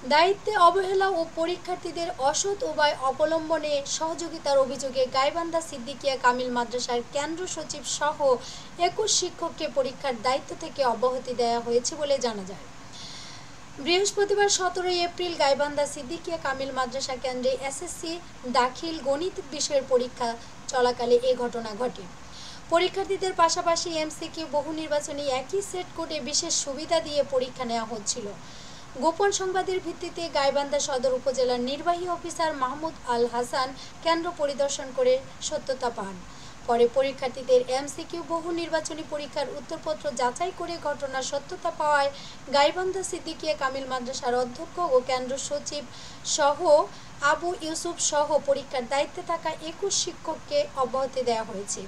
দায়িত্বে অবহেলা ও পরীক্ষার্থীদের অসৎ উপায় অবলম্বনে সহযোগিতার অভিযোগে গাইবান্ধা সিদ্দিকিয়া কামিল মাদ্রাসার কেন্দ্র সচিব সহ ২১ শিক্ষককে পরীক্ষার দায়িত্ব থেকে অব্যাহতি দেওয়া হয়েছে বলে জানা যায়। বৃহস্পতিবার ১৭ এপ্রিল গাইবান্ধা সিদ্দিকিয়া কামিল মাদ্রাসা কেন্দ্রে এসএসসি দাখিল গণিত বিষয়ের পরীক্ষা চলাকালে এ ঘটনা ঘটে। পরীক্ষার্থীদের পাশাপাশি এমসিকিউ বহু নির্বাচনী একই সেট কোডে বিশেষ সুবিধা দিয়ে পরীক্ষা নেওয়া হচ্ছিল। গোপন সংবাদের ভিত্তিতে গাইবান্ধা সদর উপজেলার নির্বাহী অফিসার মাহমুদ আল হাসান কেন্দ্র পরিদর্শন করে সত্যতা পান। পরে পরীক্ষার্থীদের এমসিকিউ বহু নির্বাচনী পরীক্ষার উত্তরপত্র যাচাই করে ঘটনার সত্যতা পাওয়ায় গাইবান্ধা সিদ্দিকিয়া কামিল মাদ্রাসার অধ্যক্ষ ও কেন্দ্র সচিব সহ আবু ইউসুফ সহ পরীক্ষার দায়িত্বে থাকা ২১ শিক্ষককে অব্যাহতি দেওয়া হয়েছে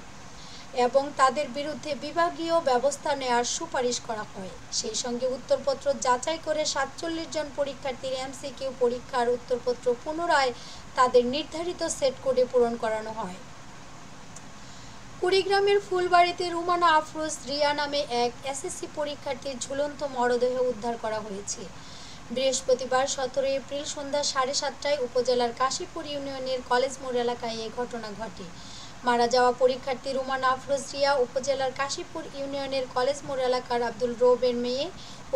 এবং তাদের বিরুদ্ধে বিভাগীয় ব্যবস্থা নেওয়ার সুপারিশ করা হয়। সেই সঙ্গে উত্তরপত্র যাচাই করে ৪৭ জন পরীক্ষার্থীর এমসিকিউ পরীক্ষার উত্তরপত্র পুনরায় তাদের নির্ধারিত সেট কোডে পূরণ করানো হয়। কুড়িগ্রামের ফুলবাড়ীতে রুমানা আফরোজ রিয়া নামে এক এসএসসি পরীক্ষার্থীর ঝুলন্ত মরদেহ উদ্ধার করা হয়েছে। বৃহস্পতিবার ১৭ এপ্রিল সন্ধ্যা ৭:৩০টায় উপজেলার কাশীপুর ইউনিয়নের কলেজ মোড় এলাকায় এ ঘটনা ঘটে। মারা যাওয়া পরীক্ষার্থী রুমানা আফরোজ রিয়া উপজেলার কাশীপুর ইউনিয়নের কলেজ মোড় এলাকার আব্দুল রৌফের মেয়ে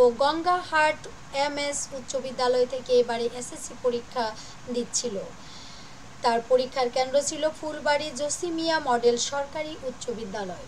ও গঙ্গাহাট এমএস উচ্চ বিদ্যালয় থেকে এবারে এসএসসি পরীক্ষা দিচ্ছিল। তার পরীক্ষার কেন্দ্র ছিল ফুলবাড়ী জসিমিয়া মডেল সরকারি উচ্চ বিদ্যালয়।